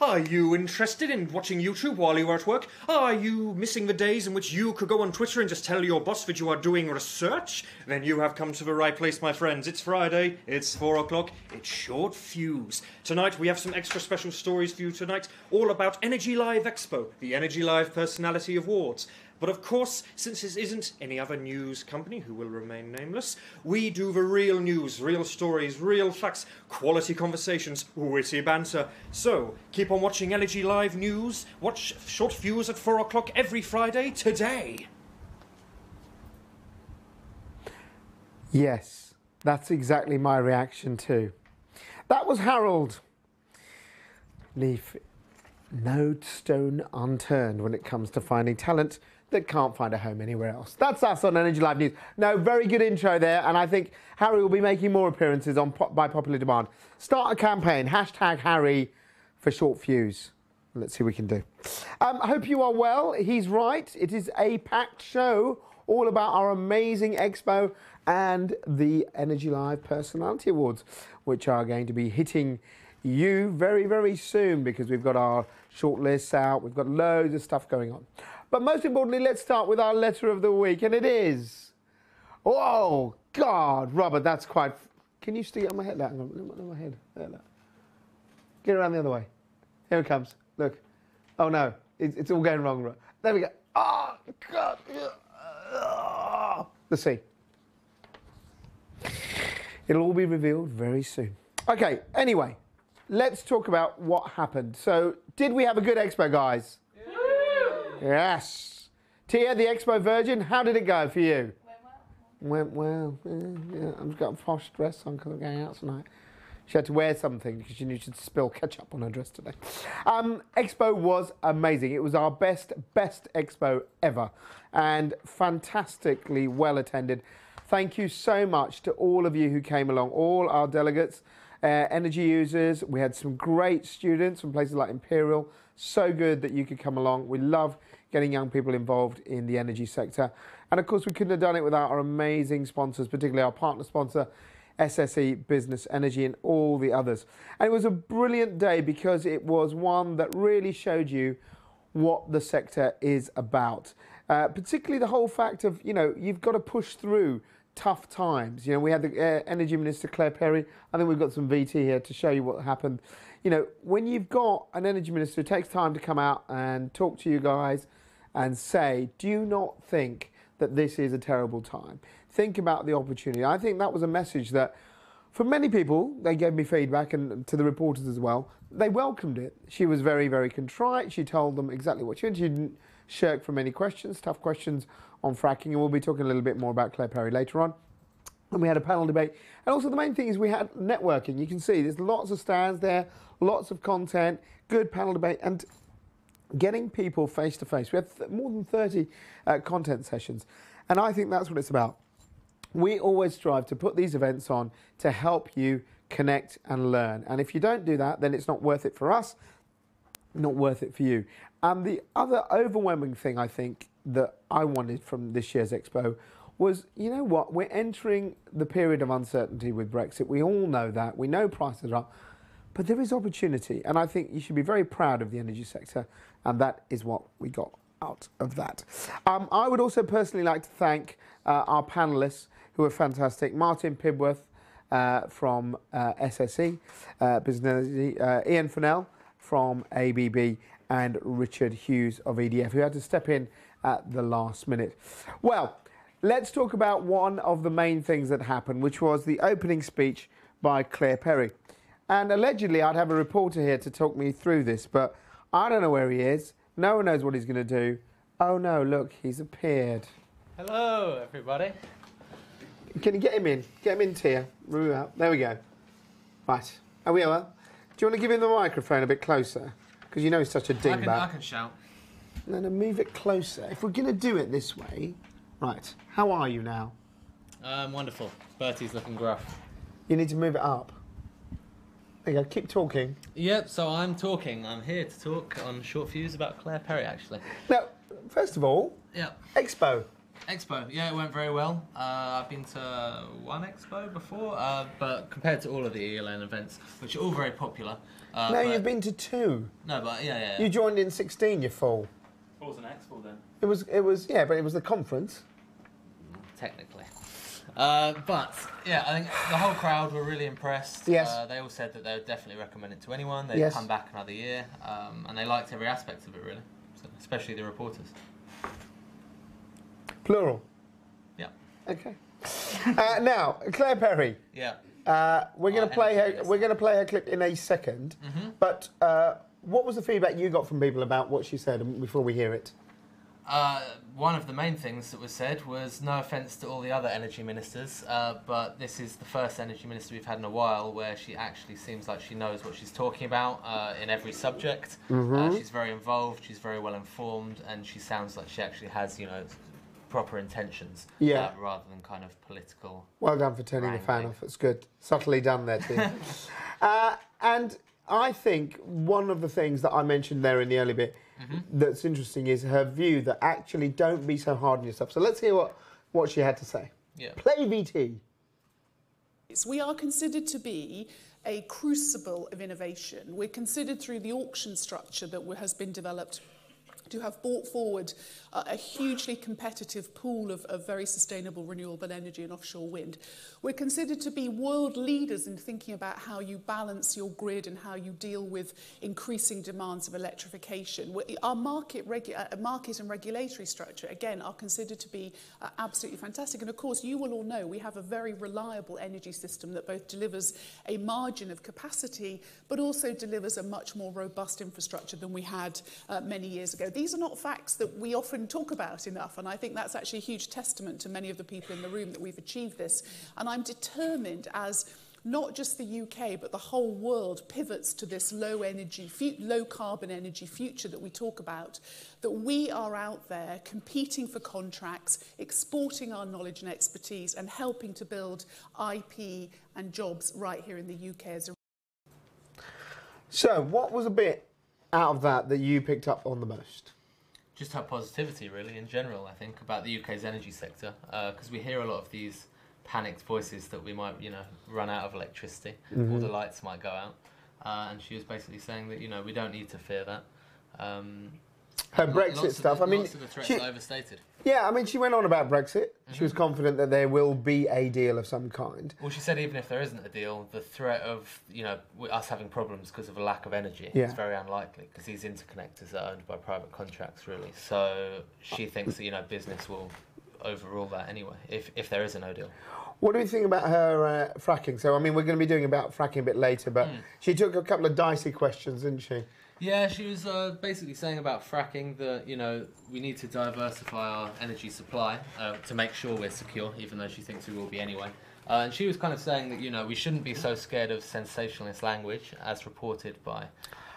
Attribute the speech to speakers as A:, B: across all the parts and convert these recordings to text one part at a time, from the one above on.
A: Are you interested in watching YouTube while you are at work? Are you missing the days in which you could go on Twitter and just tell your boss that you are doing research? Then you have come to the right place, my friends. It's Friday, it's 4 o'clock, it's Short Fuse. Tonight we have some extra special stories for you tonight, all about Energy Live Expo, the Energy Live Personality Awards. But of course, since this isn't any other news company who will remain nameless, we do the real news, real stories, real facts, quality conversations, witty banter. So, keep on watching Energy Live News. Watch Short Fuse at 4 o'clock every Friday today.
B: Yes, that's exactly my reaction too. That was Harold. Leave no stone unturned when it comes to finding talent that can't find a home anywhere else. That's us on Energy Live News. No, very good intro there, and I think Harry will be making more appearances on by popular demand. Start a campaign, hashtag Harry for Short Fuse. Let's see what we can do. I hope you are well. He's right. It is a packed show all about our amazing expo and the Energy Live Personality Awards, which are going to be hitting you very, very soon because we've got our shortlists out. We've got loads of stuff going on. But most importantly, let's start with our letter of the week, and it is... Oh, God, Robert, that's quite... Can you stick it on my head? Hang on, my head. There. Get around the other way. Here it comes. Look. Oh, no. It's all going wrong. There we go. Oh, God. The sea. It'll all be revealed very soon. Okay, anyway, let's talk about what happened. So, did we have a good expo, guys? Yes. Tia, the Expo Virgin, how did it go for you? Went well. Yeah, I've got a posh dress on because I'm going out tonight. She had to wear something because she knew she'd spill ketchup on her dress today. Expo was amazing. It was our best expo ever and fantastically well attended. Thank you so much to all of you who came along, all our delegates, energy users. We had some great students from places like Imperial. So good that you could come along. We love getting young people involved in the energy sector. And of course, we couldn't have done it without our amazing sponsors, particularly our partner sponsor, SSE Business Energy, and all the others. And it was a brilliant day because it was one that really showed you what the sector is about. Particularly the whole fact of, you've got to push through tough times. We had the Energy Minister, Claire Perry. I think we've got some VT here to show you what happened. When you've got an Energy Minister who takes time to come out and talk to you guys and say, do you not think that this is a terrible time? Think about the opportunity. I think that was a message that, for many people, they gave me feedback, and to the reporters as well, they welcomed it. She was very, very contrite. She told them exactly what she did. She didn't shirk from any questions, tough questions on fracking, and we'll be talking a little bit more about Claire Perry later on. And we had a panel debate. And also the main thing is we had networking. You can see there's lots of stands there, lots of content, good panel debate, and getting people face to face. We had more than 30 content sessions. And I think that's what it's about. We always strive to put these events on to help you connect and learn. And if you don't do that, then it's not worth it for us, not worth it for you. And the other overwhelming thing I think that I wanted from this year's Expo was, you know what, we're entering the period of uncertainty with Brexit. We all know that. We know prices are up. But there is opportunity. And I think you should be very proud of the energy sector. And that is what we got out of that. I would also personally like to thank our panellists who are fantastic. Martin Pibworth from SSE, Business Energy, Ian Fennell from ABB, and Richard Hughes of EDF, who had to step in at the last minute. Well, let's talk about one of the main things that happened, which was the opening speech by Claire Perry. And allegedly, I'd have a reporter here to talk me through this, but I don't know where he is. No one knows what he's going to do. Oh no, look, he's appeared.
C: Hello, everybody.
B: Can you get him in? Get him in, Tia. There we go. Right. Are we over? Do you want to give him the microphone a bit closer? Because you know he's such a dingbat.
C: I can shout.
B: No, move it closer. If we're going to do it this way... Right. How are you now?
C: Wonderful. Bertie's looking gruff.
B: You need to move it up. There you go. Keep talking.
C: Yep, so I'm talking. I'm here to talk on Short Fuse about Claire Perry, actually.
B: Now, first of all,
C: yep.
B: Expo.
C: Expo, yeah, it went very well. I've been to one expo before, but compared to all of the ELN events, which are all very popular.
B: No, you've been to 2.
C: No, but yeah.
B: You joined in 16, you fool.
D: What was an expo then?
B: It was, yeah, but it was the conference.
C: Technically. But, yeah, I think the whole crowd were really impressed.
B: Yes.
C: They all said that they would definitely recommend it to anyone. They'd
B: Yes.
C: come back another year, and they liked every aspect of it, really, so, especially the reporters.
B: Plural.
C: Yeah.
B: Okay. Now, Claire Perry.
C: Yeah.
B: We're going to play her.
C: energy, yes.
B: We're going to play her clip in a second. But what was the feedback you got from people about what she said before we hear it?
C: One of the main things that was said was no offence to all the other energy ministers, but this is the first energy minister we've had in a while where she actually seems like she knows what she's talking about in every subject. She's very involved, she's very well informed, and she sounds like she actually has, proper intentions rather than kind of political.
B: Well done for turning the fan
C: wrangling.
B: off. It's good. Subtly done there, too. And I think one of the things that I mentioned there in the early bit that's interesting is her view that actually don't be so hard on yourself. So let's hear what she had to say.
C: Yeah.
B: Play VT.
E: We are considered to be a crucible of innovation. We're considered through the auction structure that has been developed to have brought forward a hugely competitive pool of very sustainable renewable energy and offshore wind. We're considered to be world leaders in thinking about how you balance your grid and how you deal with increasing demands of electrification. Our market and regulatory structure, again, are considered to be absolutely fantastic. And of course, you will all know we have a very reliable energy system that both delivers a margin of capacity, but also delivers a much more robust infrastructure than we had many years ago. These are not facts that we often talk about enough, and I think that's actually a huge testament to many of the people in the room that we've achieved this. And I'm determined, as not just the UK, but the whole world pivots to this low carbon energy future that we talk about, that we are out there competing for contracts, exporting our knowledge and expertise, and helping to build IP and jobs right here in the UK.
B: So what was a bit out of that you picked up on the most?
C: Just her positivity, really, in general, I think, about the UK's energy sector, because we hear a lot of these panicked voices that we might, run out of electricity, all the lights might go out, and she was basically saying that, we don't need to fear that.
B: Her Brexit stuff.
C: Lots of the threats are overstated.
B: Yeah, she went on about Brexit. She was confident that there will be a deal of some kind.
C: Well, she said even if there isn't a deal, the threat of, us having problems because of a lack of energy
B: Yeah.
C: is very unlikely, because these interconnectors are owned by private contracts, really. So she thinks that, business will overrule that anyway, if there is a no deal.
B: What do you think about her fracking? So, we're going to be doing about fracking a bit later, but she took a couple of dicey questions, didn't she?
C: Yeah, she was basically saying about fracking that, we need to diversify our energy supply to make sure we're secure, even though she thinks we will be anyway. And she was kind of saying that, we shouldn't be so scared of sensationalist language as reported by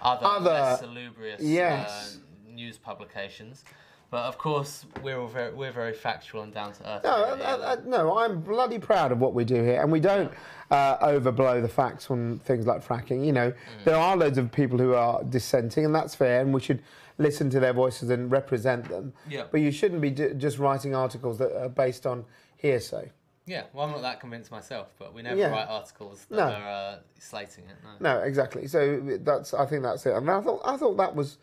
C: other less salubrious news publications. But of course, we're very factual and down to earth.
B: No, I'm bloody proud of what we do here, and we don't overblow the facts on things like fracking. There are loads of people who are dissenting, and that's fair, and we should listen to their voices and represent them.
C: Yeah.
B: But you shouldn't be just writing articles that are based on hearsay.
C: Yeah, well, I'm not that convinced myself, but we never write articles that are slating it.
B: No, exactly. So I think that's it. And I thought that was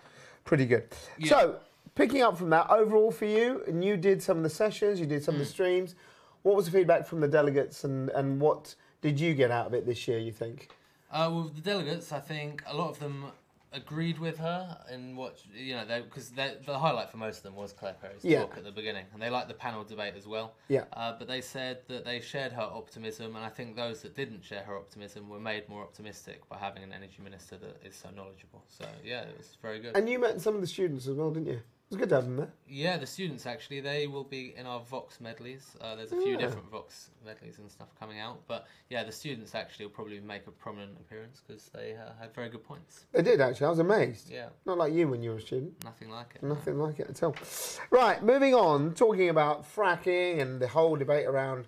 B: pretty good.
C: Yeah.
B: So, picking up from that, overall for you, and you did some of the sessions, you did some of the streams. What was the feedback from the delegates, and what did you get out of it this year, you think?
C: Well, the delegates, I think a lot of them agreed with her in what, because the highlight for most of them was Claire Perry's talk at the beginning, and they liked the panel debate as well. Yeah. But they said that they shared her optimism, and I think those that didn't share her optimism were made more optimistic by having an energy minister that is so knowledgeable. So, yeah, it was very good.
B: And you met some of the students as well, didn't you? It was good to have them there.
C: Yeah, the students actually, they will be in our Vox medleys. There's a few different Vox medleys and stuff coming out. But yeah, the students actually will probably make a prominent appearance because they had very good points.
B: They did actually, I was amazed.
C: Yeah.
B: Not like you when you were a student.
C: Nothing like it.
B: Nothing like it at all. Right, moving on, talking about fracking and the whole debate around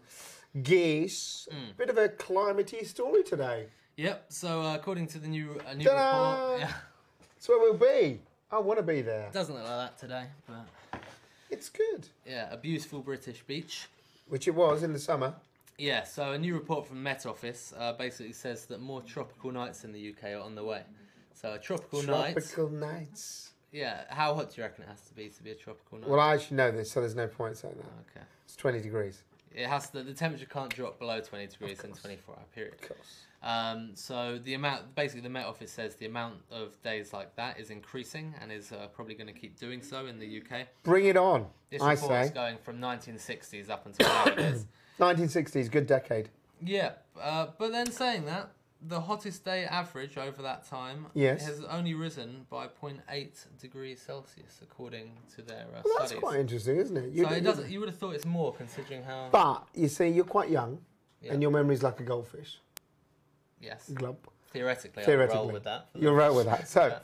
B: geese. Bit of a climate-y story today.
C: Yep, so according to the new report...
B: That's where we'll be. I want to be there.
C: It doesn't look like that today, but
B: It's good.
C: Yeah, a beautiful British beach.
B: Which it was in the summer.
C: Yeah, so a new report from Met Office basically says that more tropical nights in the UK are on the way. So a tropical night.
B: Tropical nights.
C: Yeah, how hot do you reckon it has to be a tropical night?
B: Well, I actually know this, so there's no point saying that.
C: Okay.
B: It's 20 degrees.
C: It has to. The temperature can't drop below 20 degrees in a 24-hour period.
B: Of course.
C: So the amount, basically, the Met Office says the amount of days like that is increasing and is probably going to keep doing so in the UK.
B: Bring it on,
C: This
B: I
C: report is
B: say.
C: going from 1960s up until nowadays.
B: 1960s, good decade.
C: Yeah, but then saying that, the hottest day average over that time
B: Yes.
C: has only risen by 0.8 degrees Celsius, according to their
B: Well, that's
C: studies.
B: quite interesting, isn't it?
C: So it doesn't. You would have thought it's more, considering how.
B: But, you see, you're quite young,
C: Yeah.
B: and your memory's like a goldfish.
C: Yes.
B: Glump.
C: Theoretically, I'll
B: Theoretically.
C: roll with that.
B: You're right with that. So,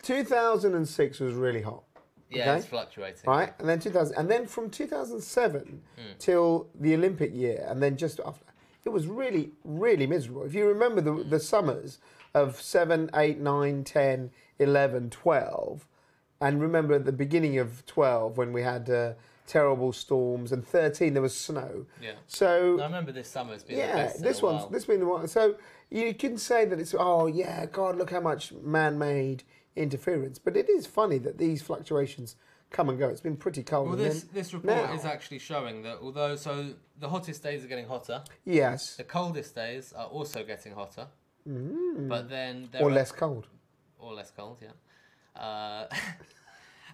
B: 2006 was really hot.
C: Yeah,
B: Okay.
C: it's fluctuating.
B: Right, and then 2000, and then from 2007 till the Olympic year, and then just after, it was really, really miserable. If you remember the summers of 7, 8, 9, 10, 11, 12, and remember at the beginning of 12 when we had terrible storms, and 13 there was snow.
C: Yeah.
B: So
C: I remember this summer's been the
B: yeah,
C: best in
B: this
C: a
B: one's
C: while.
B: this been the one. So you can say that it's God, look how much man-made interference. But it is funny that these fluctuations come and go. It's been pretty cold.
C: Well,
B: and
C: this
B: then
C: this report
B: now-
C: is actually showing that although the hottest days are getting hotter,
B: yes,
C: the coldest days are also getting hotter, but then
B: or less cold.
C: or less cold, yeah.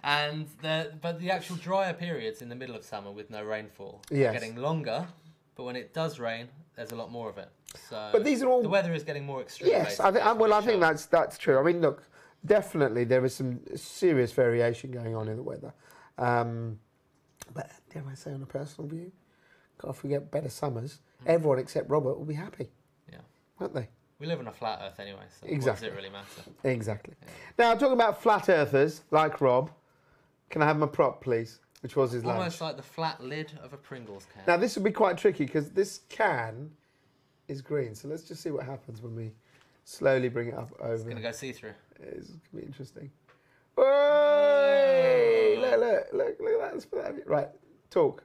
C: But the actual drier periods in the middle of summer with no rainfall
B: Yes.
C: are getting longer. But when it does rain, there's a lot more of it. So
B: But these are all-
C: the weather is getting more extreme.
B: Yes,
C: basically, is what
B: I
C: it's
B: think
C: showing.
B: that's true. I mean, look, definitely there is some serious variation going on in the weather. But dare I say, on a personal view, God, if we get better summers, everyone except Robert will be happy,
C: Yeah.
B: won't they?
C: We live on a flat Earth anyway, so
B: Exactly.
C: what does it really matter?
B: Exactly. Now, talking about flat earthers like Rob, can I have my prop, please? Which was his lunch.
C: Almost like the flat lid of a Pringles can.
B: Now, this will be quite tricky because this can is green. So let's just see what happens when we slowly bring it up over.
C: It's going to go see-through.
B: It's going to be interesting. Hey! Look at that. Let's put that in. Right, talk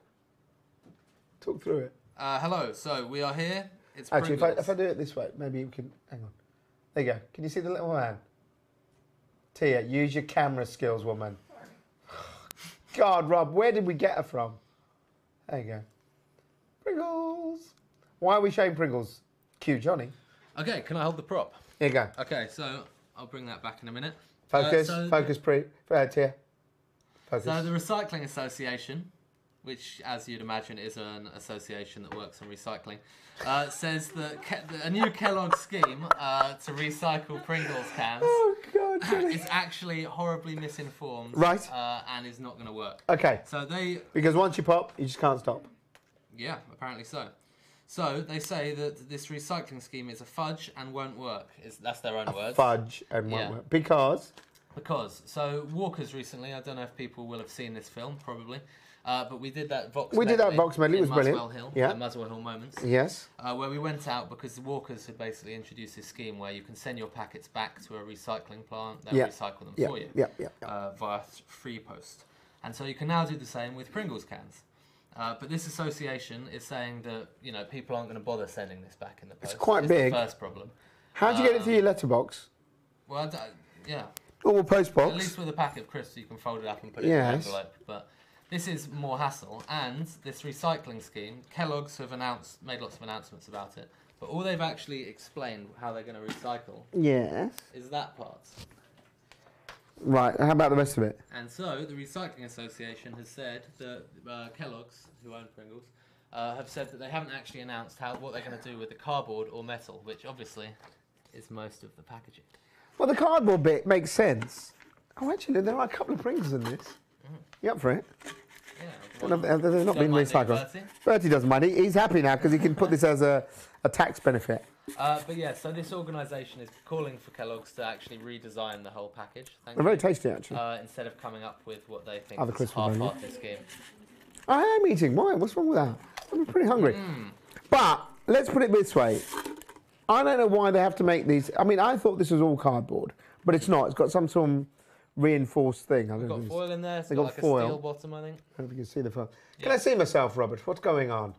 B: through it.
C: Hello, so we are here. It's
B: Actually,
C: Pringles.
B: if I do it this way, maybe you can. Hang on. There you go. Can you see the little man? Tia, use your camera skills, woman. God, Rob, where did we get her from? There you go. Pringles. Why are we showing Pringles? Cue Johnny.
C: Okay, can I hold the prop?
B: Here you go.
C: Okay, so I'll bring that back in a minute.
B: Focus.
C: So
B: Focus, Tia. Focus.
C: So the Recycling Association, which, as you'd imagine, is an association that works on recycling, says that a new Kellogg scheme to recycle Pringles cans
B: Oh, God, Johnny.
C: is actually horribly misinformed,
B: Right.
C: And is not going to work.
B: Okay.
C: So they,
B: Because once you pop, you just can't stop.
C: yeah, apparently so. So they say that this recycling scheme is a fudge and won't work. That's their own words.
B: Fudge and won't
C: Yeah.
B: work. Because.
C: So Walkers recently, I don't know if people will have seen this film, probably, but we did that Vox
B: We did that
C: medley
B: Vox medley, it
C: in
B: was brilliant.
C: Muswell Hill,
B: Yeah.
C: the Muswell Hill Moments,
B: Yes.
C: where we went out because the Walkers had basically introduced this scheme where you can send your packets back to a recycling plant, they'll
B: Yeah.
C: recycle them
B: Yeah.
C: for you
B: Yeah. Yeah.
C: via free post. And so you can now do the same with Pringles cans. But this association is saying that, people aren't going to bother sending this back in the post.
B: quite big.
C: The first problem.
B: How'd you get it through your letterbox?
C: Well, yeah.
B: Normal post box.
C: At least with a packet of crisps, you can fold it up and put it in an
B: Yes.
C: envelope. But this is more hassle. And this recycling scheme, Kellogg's have made lots of announcements about it. But all they've actually explained how they're going to recycle
B: Yes.
C: is that part.
B: Right. How about the rest of it?
C: And so the Recycling Association has said that Kellogg's, who own Pringles, have said that they haven't actually announced what they're going to do with the cardboard or metal, which obviously is most of the packaging.
B: Well, the cardboard bit makes sense. Oh, actually, there are a couple of Pringles in this. You up for it?
C: Yeah.
B: There's not been
C: mind doing,
B: recycled.
C: Bertie?
B: Bertie doesn't mind. He's happy now because he can put this as a tax benefit.
C: But yeah, so this organisation is calling for Kellogg's to actually redesign the whole package.
B: They're very tasty, actually.
C: Instead of coming up with what they think
B: Other
C: is a
B: crisps will go,
C: half-hearted scheme.
B: I am eating. Why? What's wrong with that? I'm pretty hungry. But let's put it this way. I don't know why they have to make these. I mean, I thought this was all cardboard, but it's not. It's got some sort of reinforced thing. I don't
C: We've
B: know
C: got
B: if
C: foil in there. It's
B: They
C: got
B: got
C: like
B: foil.
C: a steel bottom, I think.
B: I don't know if you can see the foil. Can
C: Yeah.
B: I see myself, Robert? What's going on?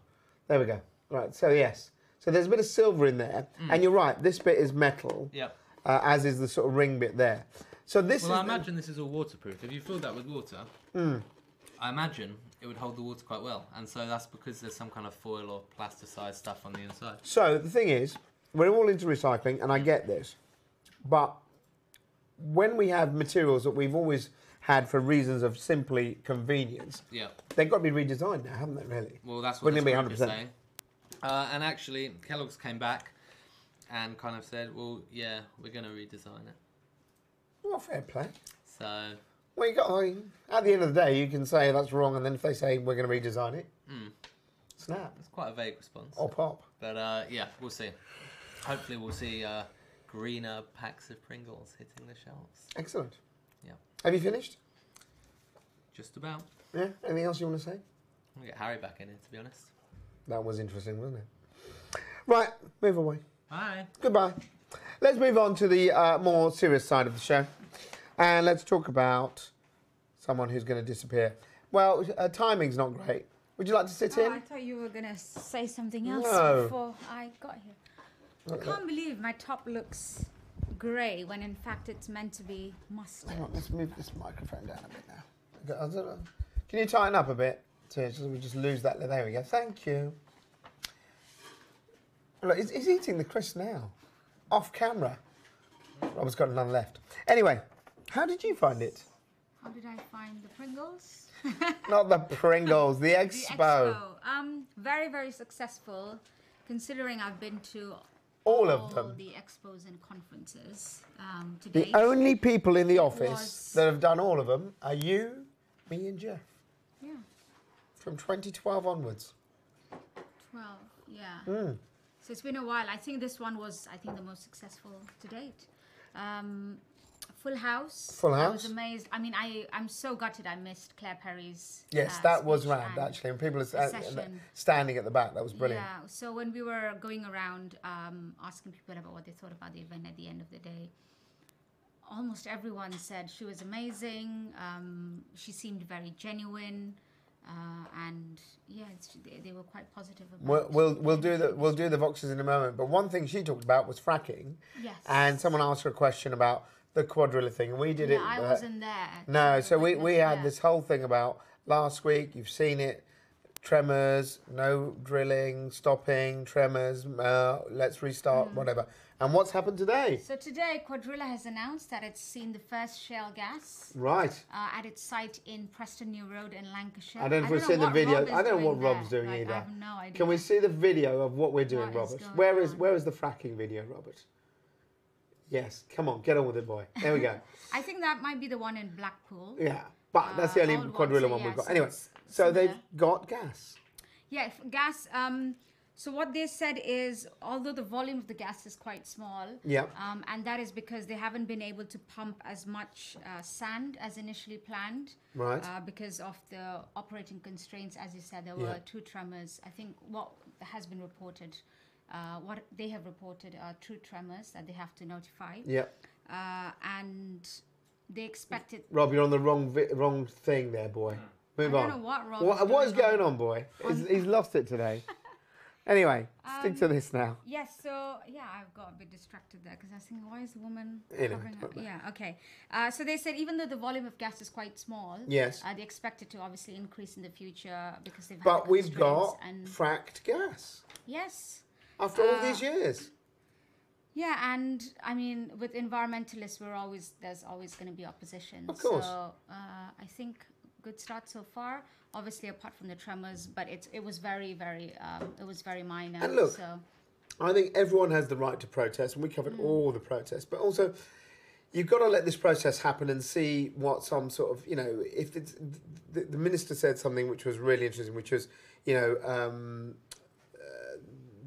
B: There we go. Right, so yes. So there's a bit of silver in there. And you're right, this bit is metal,
C: Yep.
B: as is the sort of ring bit there. So this
C: Well, I
B: is...
C: imagine this is all waterproof. If you filled that with water, I imagine it would hold the water quite well. And so that's because there's some kind of foil or plasticized stuff on the inside.
B: So the thing is, we're all into recycling, and I get this. But when we have materials that we've always had for reasons of simply convenience,
C: Yeah.
B: they've got to be redesigned now, haven't they, really?
C: Well, that's what
B: Wouldn't
C: this
B: it be
C: group is
B: 100%?
C: saying. And actually, Kellogg's came back and kind of said, well, yeah, we're going to redesign it.
B: Well, fair play.
C: So,
B: Well, you got, I mean, at the end of the day, you can say that's wrong, and then if they say we're going to redesign it, snap
C: it's quite a vague response.
B: or pop.
C: But yeah, we'll see. Hopefully, we'll see greener packs of Pringles hitting the shelves.
B: Excellent.
C: Yeah.
B: Have you finished?
C: Just about.
B: Yeah. Anything else you want to say?
C: I'll get Harry back in it, to be honest.
B: That was interesting, wasn't it? Right, move away.
C: Bye.
B: Goodbye. Let's move on to the more serious side of the show. And let's talk about someone who's going to disappear. Well, timing's not great. Would you like to sit
D: Oh,
B: in?
D: I thought you were going to say something else
B: No.
D: before I got here. I can't believe my top looks grey when in fact it's meant to be mustard.
B: Hang on, let's move this microphone down a bit now. I don't know. Can you tighten up a bit? So we just lose that. There we go. Thank you. Look, he's eating the crisp now. Off camera. Robert's got none left. Anyway, how did you find it?
D: How did I find the Pringles?
B: Not the Pringles, the
D: The
B: expo.
D: Very, very successful considering I've been to
B: All of them.
D: the expos and conferences to
B: The
D: date.
B: only people in the office
D: was-
B: that have done all of them are you, me, and Jeff.
D: Yeah,
B: From 2012 onwards.
D: 12, yeah.
B: Hmm.
D: So it's been a while. I think this one was, the most successful to date. Full House.
B: Full
D: I
B: House.
D: was amazed. I mean, I'm so gutted I missed Claire Perry's.
B: Yes, that was
D: speech
B: round
D: and
B: actually, and people are
D: session.
B: standing at the back. That was brilliant.
D: Yeah. So when we were going around asking people about what they thought about the event at the end of the day, almost everyone said she was amazing. She seemed very genuine, and yeah, they were quite positive about.
B: We'll do the Voxes in a moment. But one thing she talked about was fracking.
D: Yes.
B: And someone asked her a question about the quadrilla thing, and we did it.
D: Yeah, I wasn't there.
B: No, so we had
D: Yeah.
B: this whole thing about last week. You've seen it. Tremors, no drilling, stopping, tremors, let's restart, whatever. And what's happened today?
D: So today, Quadrilla has announced that it's seen the first shale gas
B: Right.
D: at its site in Preston New Road in Lancashire.
B: I don't know if we've seen the
D: what
B: video.
D: Rob is
B: I don't know what
D: doing
B: Rob's
D: there.
B: doing
D: Like,
B: either.
D: I have no idea.
B: Can we see the video of what we're doing,
D: What is
B: Robert?
D: going
B: Where
D: on?
B: is the fracking video, Robert? Yes, come on, get on with it, boy. There we go.
D: I think that might be the one in Blackpool.
B: Yeah, but that's the only
D: old one,
B: quadrilla
D: so
B: one
D: yeah,
B: we've got.
D: so
B: Anyway,
D: it's
B: so they've
D: similar.
B: got gas.
D: Yeah, gas. So what they said is, although the volume of the gas is quite small,
B: Yeah.
D: and that is because they haven't been able to pump as much sand as initially planned,
B: Right.
D: because of the operating constraints. As you said, there
B: Yeah.
D: were 2 tremors. I think what has been reported, what they have reported are 2 tremors that they have to notify,
B: Yeah.
D: and they expected.
B: Rob, you're on the wrong thing there, boy. Move
D: I
B: on.
D: don't know what Rob
B: What
D: is
B: is
D: doing
B: going on, boy? He's lost it today. Anyway, stick to this now.
D: Yes, so yeah, I've got a bit distracted there because I was thinking, why is the woman
B: You know,
D: covering
B: don't
D: up?
B: know.
D: Yeah, okay. So they said even though the volume of gas is quite small,
B: Yes.
D: they expect it to obviously increase in the future because they've had
B: But
D: the
B: we've got
D: constraints and
B: fracked gas
D: yes,
B: after all these years.
D: yeah, and I mean with environmentalists, there's always going to be opposition.
B: Of course.
D: So I think good start so far. Obviously, apart from the tremors, but it was very, very minor.
B: And look,
D: so.
B: I think everyone has the right to protest, and we covered all the protests. But also, you've got to let this process happen and see what some sort of, if it's, the minister said something which was really interesting, which was,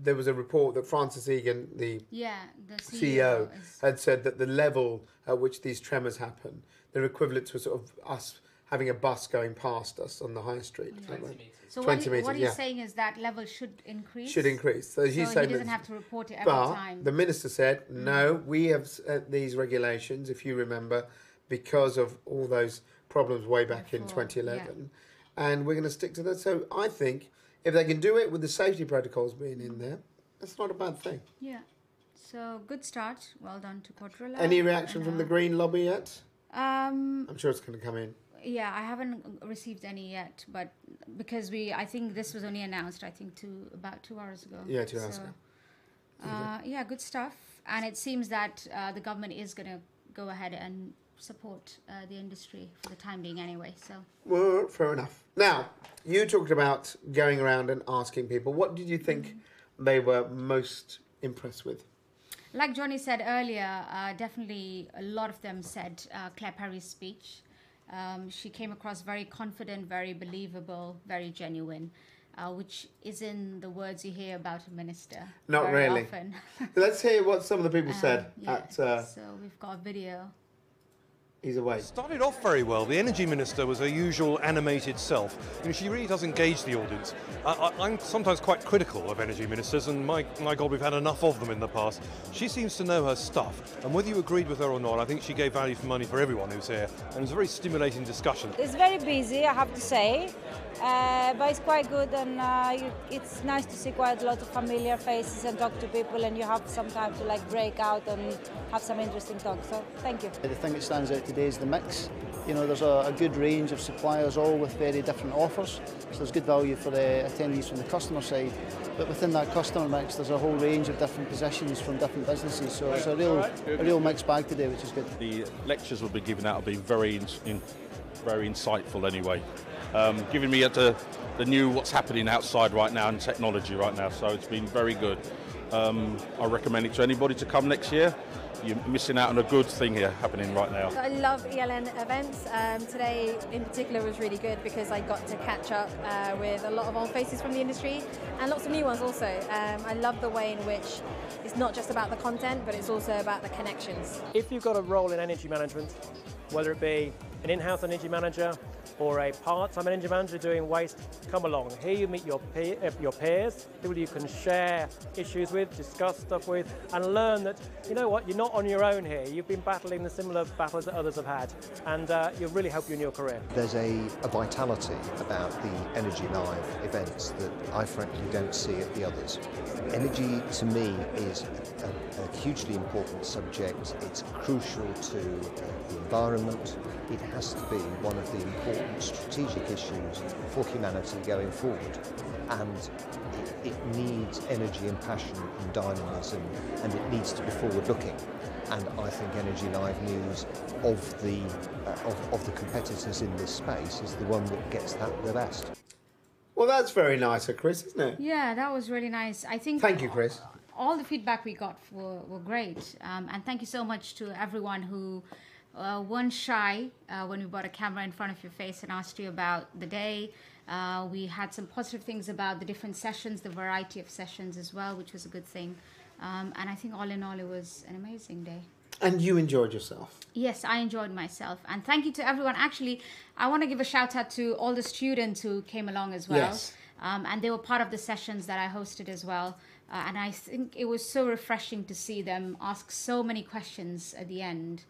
B: there was a report that Francis Egan, the
D: The
B: CEO,
D: is,
B: had said that the level at which these tremors happen, they're equivalent to sort of us having a bus going past us on the high street. Is that right?
D: so
B: 20
D: what
B: meters,
D: he's
B: yeah.
D: saying is that level should increase.
B: Should increase. So he's
D: So he
B: saying
D: doesn't
B: that,
D: have to report it every
B: but
D: time.
B: the minister said, no, we have these regulations, if you remember, because of all those problems way back in
D: Before,
B: 2011. And we're going to stick to that. So I think if they can do it with the safety protocols being in there, that's not a bad thing.
D: Yeah. So good start. Well done to Quadrilla.
B: Any reaction from the Green lobby yet?
D: Um,
B: I'm sure it's going to come in.
D: yeah, I haven't received any yet, but because I think this was only announced, I think about 2 hours ago.
B: Yeah, 2 hours
D: So,
B: ago.
D: yeah, good stuff. And it seems that the government is going to go ahead and support the industry for the time being anyway. So
B: Well, fair enough. Now, you talked about going around and asking people. What did you think they were most impressed with?
D: like Johnny said earlier, definitely a lot of them said Claire Perry's speech. She came across very confident, very believable, very genuine, which isn't the words you hear about a minister.
B: Not
D: very
B: really.
D: Often.
B: Let's hear what some of the people said
D: Yeah.
B: at
D: So we've got a video.
B: He's Away.
F: Started off very well. The Energy Minister was her usual animated self. You know, she really does engage the audience. I'm sometimes quite critical of Energy Ministers, and my God, we've had enough of them in the past. She seems to know her stuff, and whether you agreed with her or not, I think she gave value for money for everyone who's here, and it was a very stimulating discussion.
G: It's very busy, I have to say, but it's quite good, and it's nice to see quite a lot of familiar faces and talk to people, and you have some time to like break out and have some interesting talks. So thank you.
H: The thing that stands out today is the mix. You know, there's a good range of suppliers, all with very different offers, so there's good value for the attendees from the customer side. But within that customer mix, there's a whole range of different positions from different businesses, so it's a real mixed bag today, which is good.
I: The lectures we'll be giving out have been very insightful anyway, giving me the new what's happening outside right now and technology right now, so it's been very good. I recommend it to anybody to come next year. You're missing out on a good thing here happening right now.
J: I love ELN events. Today in particular was really good because I got to catch up with a lot of old faces from the industry and lots of new ones also. I love the way in which it's not just about the content, but it's also about the connections.
K: If you've got a role in energy management, whether it be an in-house energy manager or a part-time energy manager doing waste, come along. Here you meet your peers, people you can share issues with, discuss stuff with, and learn that, you know what, you're not on your own here. You've been battling the similar battles that others have had, and it'll really help you in your career.
L: There's a vitality about the Energy Live events that I frankly don't see at the others. Energy, to me, is a hugely important subject. It's crucial to the environment. It has to be one of the important strategic issues for humanity going forward, and it needs energy and passion and dynamism, and it needs to be forward-looking. And I think Energy Live News of the competitors in this space is the one that gets that the best.
B: Well, that's very nice of Chris, isn't it?
D: Yeah, that was really nice. I think.
B: Thank you, Chris.
D: All the feedback we got were great, and thank you so much to everyone who weren't shy when we brought a camera in front of your face and asked you about the day. We had some positive things about the different sessions, the variety of sessions as well, which was a good thing. And I think all in all, it was an amazing day.
B: And you enjoyed yourself?
D: Yes, I enjoyed myself. And thank you to everyone. Actually, I want to give a shout out to all the students who came along as well.
B: Yes.
D: And they were part of the sessions that I hosted as well. And I think it was so refreshing to see them ask so many questions at the end.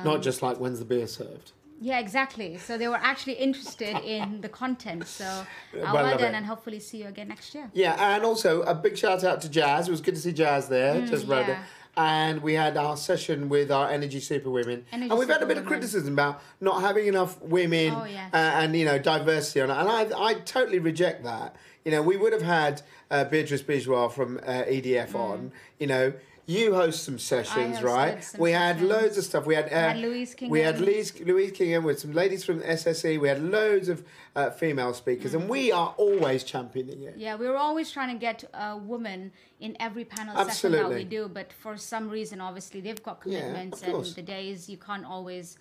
B: Not just like, when's the beer served?
D: Yeah, exactly. So they were actually interested in the content. So well
B: love
D: done,
B: it.
D: and hopefully see you again next year.
B: Yeah, and also a big shout out to Jazz. It was good to see Jazz there. Just wrote it. And we had our session with our Energy Superwomen. And we've had a bit of criticism about not having enough women and, you know, diversity on it. And I totally reject that. You know, we would have had Beatrice Bijois from EDF on, you know. You host some sessions, right? We had loads of stuff. We had
D: Louise Kingham.
B: We had Louise Kingham with some ladies from SSE. We had loads of female speakers, and we are always championing it.
D: Yeah, we're always trying to get a woman in every panel session that we do, but for some reason, obviously, they've got commitments, and the days you can't always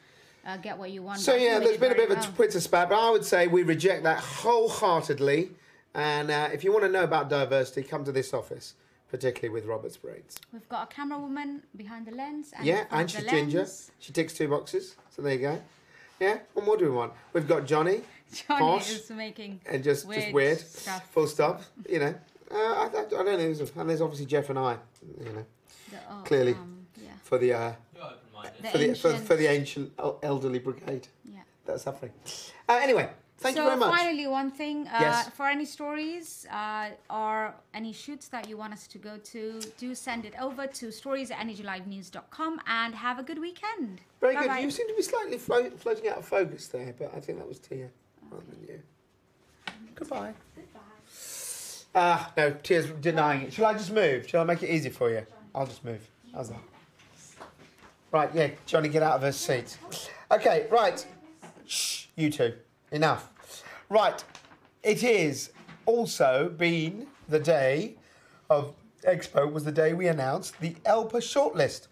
D: get what you want.
B: So yeah, there's been a bit of a Twitter spat, but I would say we reject that wholeheartedly. And if you want to know about diversity, come to this office. Particularly with Robert's Braids.
D: We've got a camera woman behind the lens. And
B: and she's ginger. She ticks 2 boxes. So there you go. Yeah, what more do we want? We've got Johnny.
D: Johnny is making
B: and just weird
D: stuff.
B: Full stop. You know, I don't know. And there's obviously Jeff and I. You know, clearly for the For the ancient elderly brigade.
D: Yeah.
B: That's suffering. Anyway, thank you very much.
D: So finally, one thing.
B: Yes.
D: For any stories or any shoots that you want us to go to, do send it over to stories@energylivenews.com and have a good weekend.
B: Very
D: Bye-bye.
B: good. You seem to be slightly floating out of focus there, but I think that was Tia rather than you. Goodbye. No, Tia's denying it. Shall I just move? Shall I make it easy for you? I'll just move. How's that? Right, yeah, Johnny, get out of her seat. Okay, right. Shh, you two. Enough. Right, it is also been the day of Expo, was the day we announced the ELPA shortlist.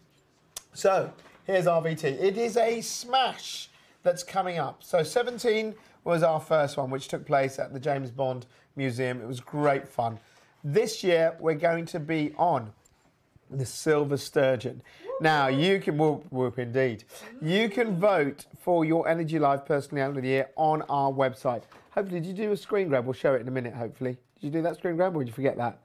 B: So, here's RVT. It is a smash that's coming up. So, 17 was our first one, which took place at the James Bond Museum. It was great fun. This year, we're going to be on the Silver Sturgeon. Now, you can, whoop indeed, you can vote for your Energy Live Personality of the Year on our website. Hopefully, did you do a screen grab? We'll show it in a minute, hopefully. Did you do that screen grab or did you forget that?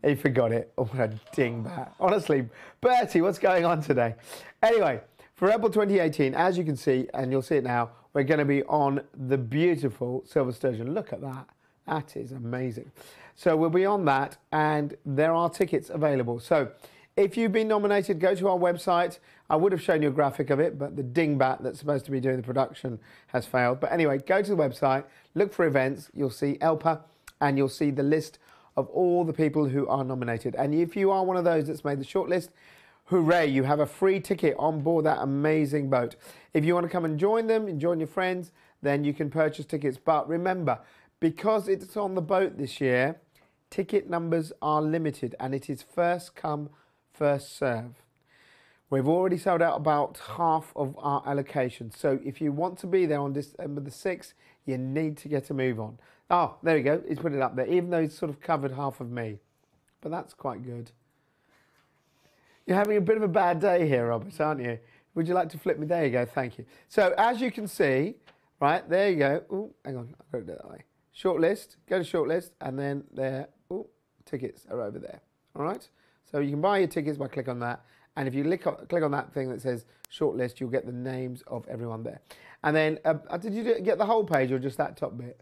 B: You forgot it. Oh, what a dingbat. Honestly, Bertie, what's going on today? Anyway, for Rebel 2018, as you can see, and you'll see it now, we're going to be on the beautiful Silver Sturgeon. Look at that. That is amazing. So we'll be on that, and there are tickets available. So if you've been nominated, go to our website. I would have shown you a graphic of it, but the dingbat that's supposed to be doing the production has failed. But anyway, go to the website, look for events. You'll see ELPA, and you'll see the list of all the people who are nominated. And if you are one of those that's made the shortlist, hooray, you have a free ticket on board that amazing boat. If you want to come and join them and join your friends, then you can purchase tickets. But remember, because it's on the boat this year, ticket numbers are limited and it is first come, first serve. We've already sold out about half of our allocation. So if you want to be there on December the 6th, you need to get a move on. Oh, there you go. He's put it up there, even though he's sort of covered half of me. But that's quite good. You're having a bit of a bad day here, Robert, aren't you? Would you like to flip me? There you go. Thank you. So as you can see, right, there you go. Oh, hang on. I've got to do it that way. Shortlist. Go to shortlist. And then there. Oh, tickets are over there. All right? So you can buy your tickets by clicking on that. And if you click on that thing that says shortlist, you'll get the names of everyone there. And then, did you get the whole page or just that top bit?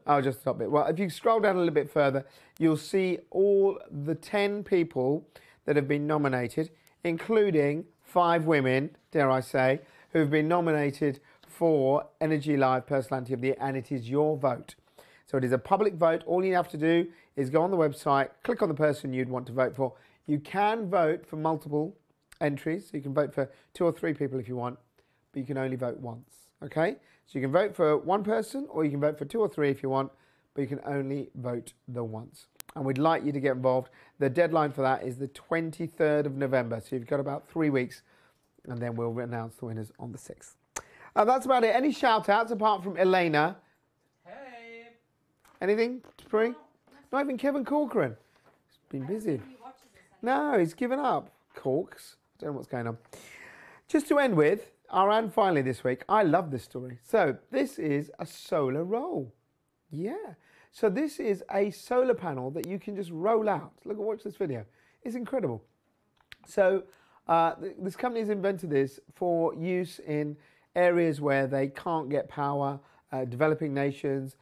B: Oh, just the top bit. Well, if you scroll down a little bit further, you'll see all the 10 people that have been nominated, including 5 women, dare I say, who've been nominated for Energy Live Personality of the Year, and it is your vote. So it is a public vote. All you have to do is go on the website, click on the person you'd want to vote for. You can vote for multiple entries. So you can vote for 2 or 3 people if you want, but you can only vote once, okay? So you can vote for one person or you can vote for 2 or 3 if you want, but you can only vote the once. And we'd like you to get involved. The deadline for that is the 23rd of November. So you've got about 3 weeks and then we'll announce the winners on the 6th. That's about it. Any shout outs apart from Elena? Hey. Anything, Spree? Not even Kevin Corcoran. He's been busy. No, he's given up. Corks. I don't know what's going on. Just to end with, our and finally this week, I love this story. So this is a solar roll. Yeah. So this is a solar panel that you can just roll out. Look, watch this video. It's incredible. So this company has invented this for use in areas where they can't get power, developing nations,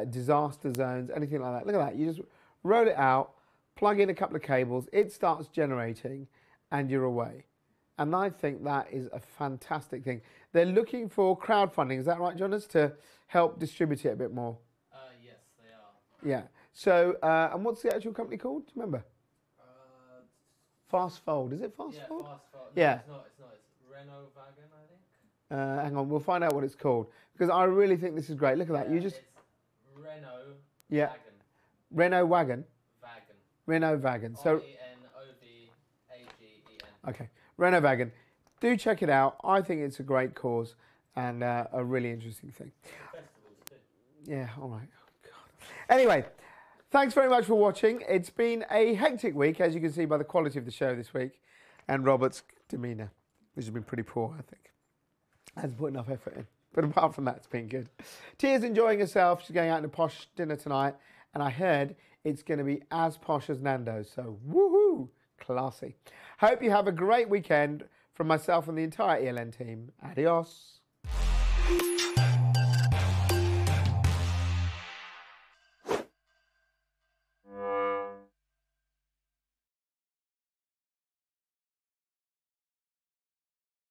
B: disaster zones, anything like that. Look at that. You just roll it out, plug in a couple of cables, it starts generating, and you're away. And I think that is a fantastic thing. They're looking for crowdfunding. Is that right, Jonas, to help distribute it a bit more?
C: Yes, they are.
B: Yeah. So, and what's the actual company called? Do you remember? Fast Fold. Is it Fast Fold?
C: Yeah, Fast Fold.
B: No,
C: it's not. It's Renault Wagon, I think.
B: Hang on, we'll find out what it's called. Because I really think this is great. Look at that. You just...
C: It's Renault
B: Yeah.
C: Wagon.
B: Renault Wagon?
C: Wagon.
B: Renault Wagon. So,
C: Renovagen.
B: okay. Renault Wagon. Do check it out. I think it's a great cause and a really interesting thing.
C: Festivals too.
B: Yeah, all right. Oh, God. Anyway, thanks very much for watching. It's been a hectic week, as you can see by the quality of the show this week, and Robert's demeanour, which has been pretty poor, I think. Hasn't put enough effort in. But apart from that, it's been good. Tia's enjoying herself. She's going out to a posh dinner tonight, and I heard it's going to be as posh as Nando's, so woohoo, classy. Hope you have a great weekend. From myself and the entire ELN team, adios.